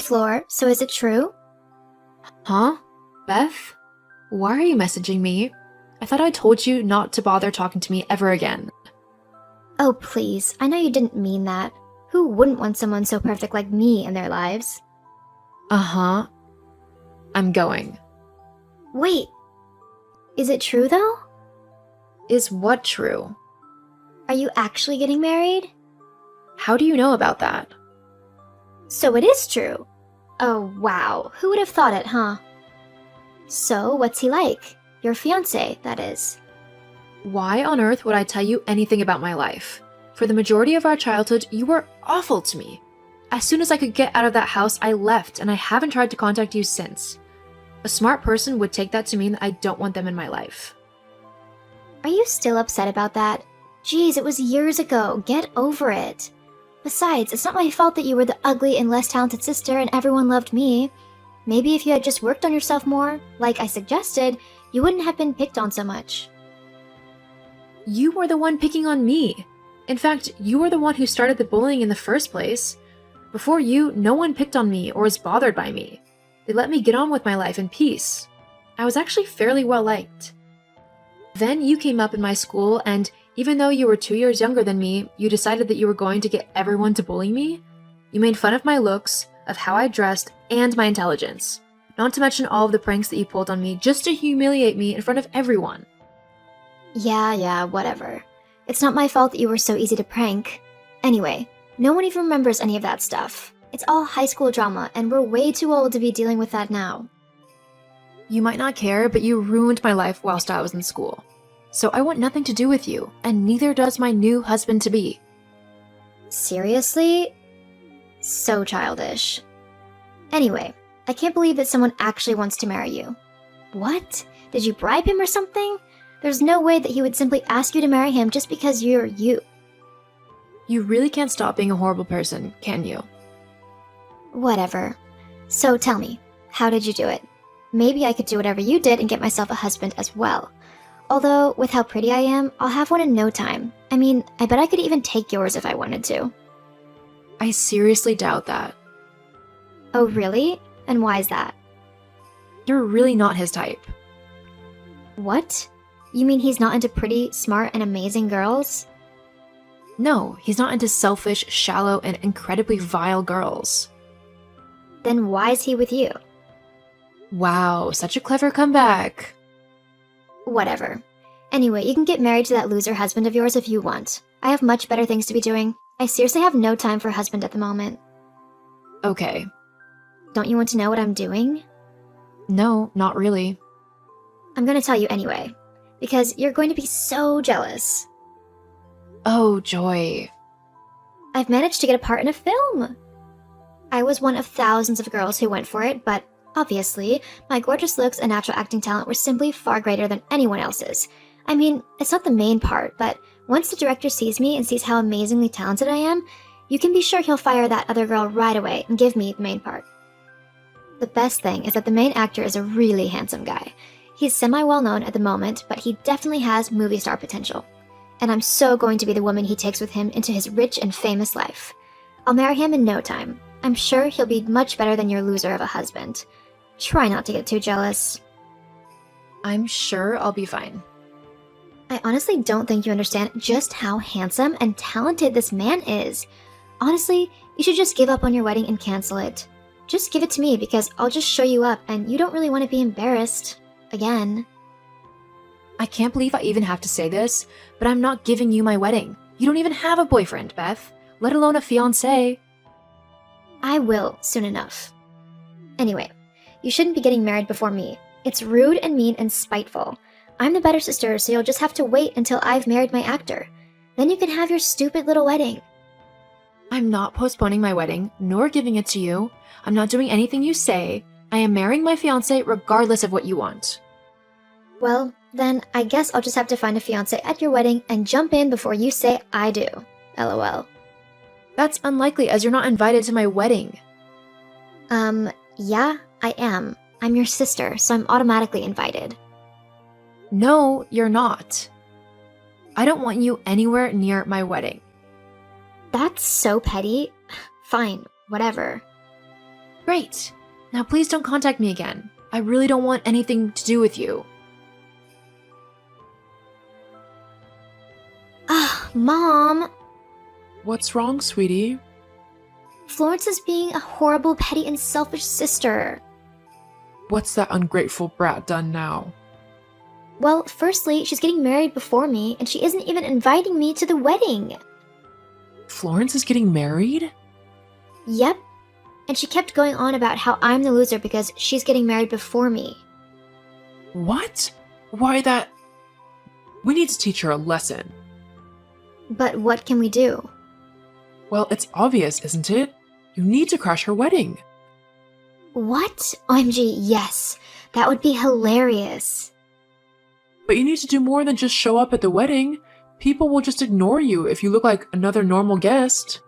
floor, so is it true? Huh? Beth? Why are you messaging me? I thought I told you not to bother talking to me ever again. Oh, please, I know you didn't mean that. Who wouldn't want someone so perfect like me in their lives? Uh-huh. I'm going. Wait, is it true though? Is what true? Are you actually getting married? How do you know about that? So it is true. Oh, wow, who would have thought it, huh? So, what's he like? Your fiancé, that is. Why on earth would I tell you anything about my life? For the majority of our childhood, you were awful to me. As soon as I could get out of that house, I left, and I haven't tried to contact you since. A smart person would take that to mean that I don't want them in my life. Are you still upset about that? Geez, it was years ago. Get over it. Besides, it's not my fault that you were the ugly and less talented sister and everyone loved me. Maybe if you had just worked on yourself more, like I suggested, you wouldn't have been picked on so much. You were the one picking on me. In fact, you were the one who started the bullying in the first place. Before you, no one picked on me or was bothered by me. They let me get on with my life in peace. I was actually fairly well liked. Then you came up in my school, and even though you were 2 years younger than me, you decided that you were going to get everyone to bully me? You made fun of my looks, of how I dressed, and my intelligence. Not to mention all of the pranks that you pulled on me just to humiliate me in front of everyone. Yeah, whatever. It's not my fault that you were so easy to prank. Anyway, no one even remembers any of that stuff. It's all high school drama, and we're way too old to be dealing with that now. You might not care, but you ruined my life whilst I was in school. So I want nothing to do with you, and neither does my new husband-to-be. Seriously? So childish. Anyway, I can't believe that someone actually wants to marry you. What? Did you bribe him or something? There's no way that he would simply ask you to marry him just because you're you. You really can't stop being a horrible person, can you? Whatever. So tell me, how did you do it? Maybe I could do whatever you did and get myself a husband as well. Although, with how pretty I am, I'll have one in no time. I mean, I bet I could even take yours if I wanted to. I seriously doubt that. Oh, really? And why is that? You're really not his type. What? You mean he's not into pretty, smart, and amazing girls? No, he's not into selfish, shallow, and incredibly vile girls. Then why is he with you? Wow, such a clever comeback. Whatever. Anyway, you can get married to that loser husband of yours if you want. I have much better things to be doing. I seriously have no time for a husband at the moment. Okay. Don't you want to know what I'm doing? No, not really. I'm gonna tell you anyway, because you're going to be so jealous. Oh, joy. I've managed to get a part in a film! I was one of thousands of girls who went for it, but obviously, my gorgeous looks and natural acting talent were simply far greater than anyone else's. I mean, it's not the main part, but once the director sees me and sees how amazingly talented I am, you can be sure he'll fire that other girl right away and give me the main part. The best thing is that the main actor is a really handsome guy. He's semi-well-known at the moment, but he definitely has movie star potential. And I'm so going to be the woman he takes with him into his rich and famous life. I'll marry him in no time. I'm sure he'll be much better than your loser of a husband. Try not to get too jealous. I'm sure I'll be fine. I honestly don't think you understand just how handsome and talented this man is. Honestly, you should just give up on your wedding and cancel it. Just give it to me because I'll just show you up and you don't really want to be embarrassed. Again. I can't believe I even have to say this, but I'm not giving you my wedding. You don't even have a boyfriend, Beth, let alone a fiancé. I will, soon enough. Anyway, you shouldn't be getting married before me. It's rude and mean and spiteful. I'm the better sister, so you'll just have to wait until I've married my actor. Then you can have your stupid little wedding. I'm not postponing my wedding, nor giving it to you. I'm not doing anything you say. I am marrying my fiancé regardless of what you want. Well, then I guess I'll just have to find a fiancé at your wedding and jump in before you say I do. LOL. That's unlikely as you're not invited to my wedding. Yeah, I am. I'm your sister, so I'm automatically invited. No, you're not. I don't want you anywhere near my wedding. That's so petty. Fine, whatever. Great. Now please don't contact me again. I really don't want anything to do with you. Ah, Mom! What's wrong, sweetie? Florence is being a horrible, petty, and selfish sister. What's that ungrateful brat done now? Well, firstly, she's getting married before me, and she isn't even inviting me to the wedding. Florence is getting married? Yep. And she kept going on about how I'm the loser because she's getting married before me. What? Why that? We need to teach her a lesson. But what can we do? Well, it's obvious, isn't it? You need to crash her wedding. What? OMG, yes. That would be hilarious. But you need to do more than just show up at the wedding. People will just ignore you if you look like another normal guest.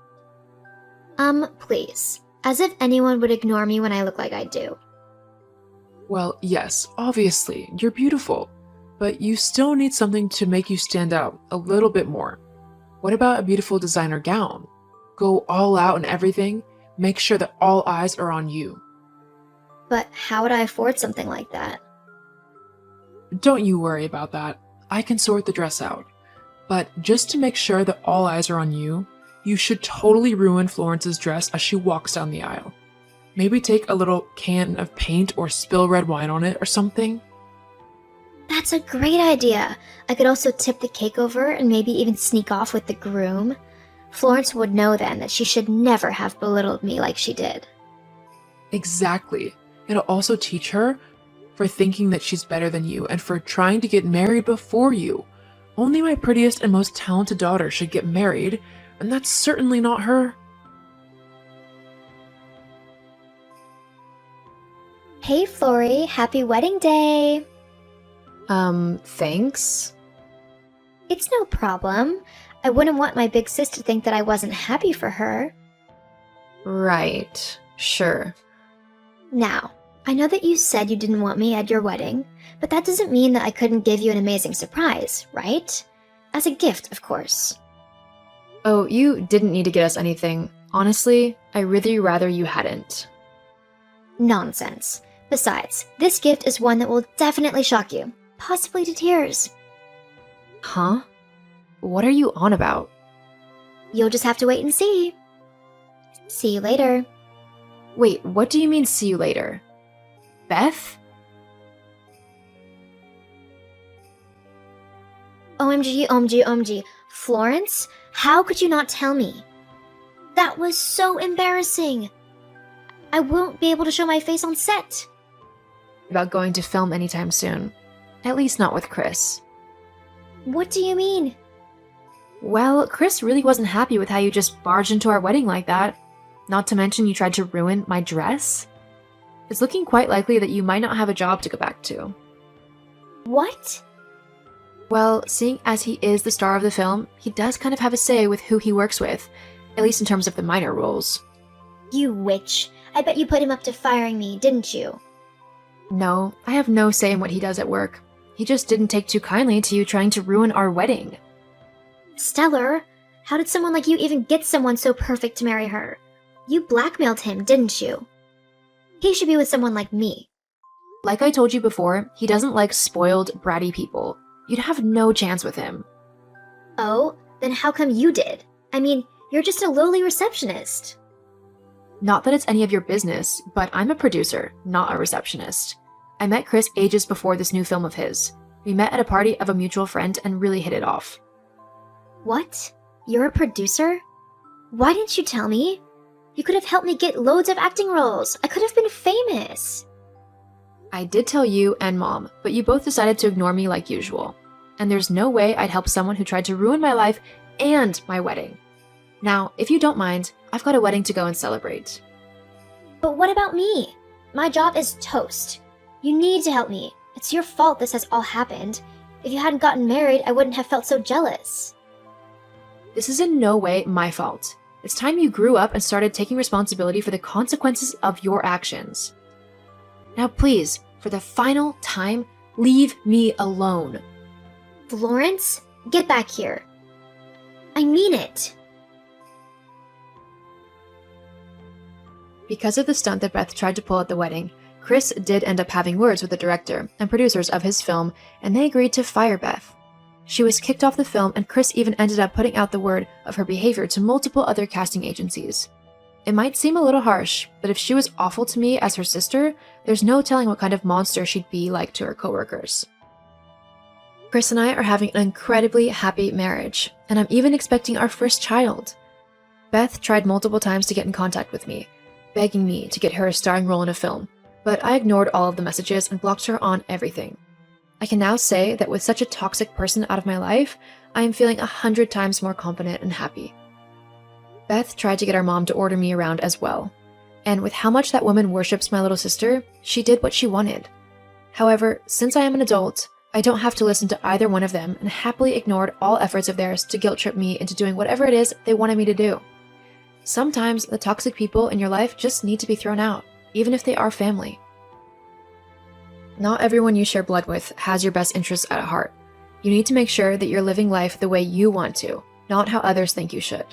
Please. As if anyone would ignore me when I look like I do. Well, yes, obviously, you're beautiful. But you still need something to make you stand out a little bit more. What about a beautiful designer gown? Go all out and everything. Make sure that all eyes are on you. But how would I afford something like that? Don't you worry about that. I can sort the dress out. But just to make sure that all eyes are on you, you should totally ruin Florence's dress as she walks down the aisle. Maybe take a little can of paint or spill red wine on it or something. That's a great idea. I could also tip the cake over and maybe even sneak off with the groom. Florence would know then that she should never have belittled me like she did. Exactly. It'll also teach her for thinking that she's better than you and for trying to get married before you. Only my prettiest and most talented daughter should get married, and that's certainly not her. Hey, Flory, happy wedding day! Thanks? It's no problem. I wouldn't want my big sis to think that I wasn't happy for her. Right. Sure. Now, I know that you said you didn't want me at your wedding, but that doesn't mean that I couldn't give you an amazing surprise, right? As a gift, of course. Oh, you didn't need to get us anything. Honestly, I really rather you hadn't. Nonsense. Besides, this gift is one that will definitely shock you, possibly to tears. Huh? What are you on about? You'll just have to wait and see. See you later. Wait, what do you mean see you later? Beth? OMG, OMG, OMG. Florence, how could you not tell me? That was so embarrassing. I won't be able to show my face on set. About going to film anytime soon. At least not with Chris. What do you mean? Well, Chris really wasn't happy with how you just barged into our wedding like that. Not to mention you tried to ruin my dress. It's looking quite likely that you might not have a job to go back to. What? Well, seeing as he is the star of the film, he does kind of have a say with who he works with, at least in terms of the minor roles. You witch. I bet you put him up to firing me, didn't you? No, I have no say in what he does at work. He just didn't take too kindly to you trying to ruin our wedding. Stellar, how did someone like you even get someone so perfect to marry her? You blackmailed him, didn't you? He should be with someone like me. Like I told you before, he doesn't like spoiled, bratty people. You'd have no chance with him. Oh, then how come you did? I mean, you're just a lowly receptionist. Not that it's any of your business, but I'm a producer, not a receptionist. I met Chris ages before this new film of his. We met at a party of a mutual friend and really hit it off. What? You're a producer? Why didn't you tell me? You could have helped me get loads of acting roles. I could have been famous. I did tell you and Mom, but you both decided to ignore me like usual. And there's no way I'd help someone who tried to ruin my life and my wedding. Now, if you don't mind, I've got a wedding to go and celebrate. But what about me? My job is toast. You need to help me. It's your fault this has all happened. If you hadn't gotten married, I wouldn't have felt so jealous. This is in no way my fault. It's time you grew up and started taking responsibility for the consequences of your actions. Now please, for the final time, leave me alone. Florence, get back here. I mean it. Because of the stunt that Beth tried to pull at the wedding, Chris did end up having words with the director and producers of his film, and they agreed to fire Beth. She was kicked off the film, and Chris even ended up putting out the word of her behavior to multiple other casting agencies. It might seem a little harsh, but if she was awful to me as her sister, there's no telling what kind of monster she'd be like to her coworkers. Chris and I are having an incredibly happy marriage, and I'm even expecting our first child. Beth tried multiple times to get in contact with me, begging me to get her a starring role in a film, but I ignored all of the messages and blocked her on everything. I can now say that with such a toxic person out of my life, I am feeling 100 times more confident and happy. Beth tried to get our mom to order me around as well, and with how much that woman worships my little sister, she did what she wanted. However, since I am an adult, I don't have to listen to either one of them and happily ignored all efforts of theirs to guilt trip me into doing whatever it is they wanted me to do. Sometimes the toxic people in your life just need to be thrown out, even if they are family. Not everyone you share blood with has your best interests at heart. You need to make sure that you're living life the way you want to, not how others think you should.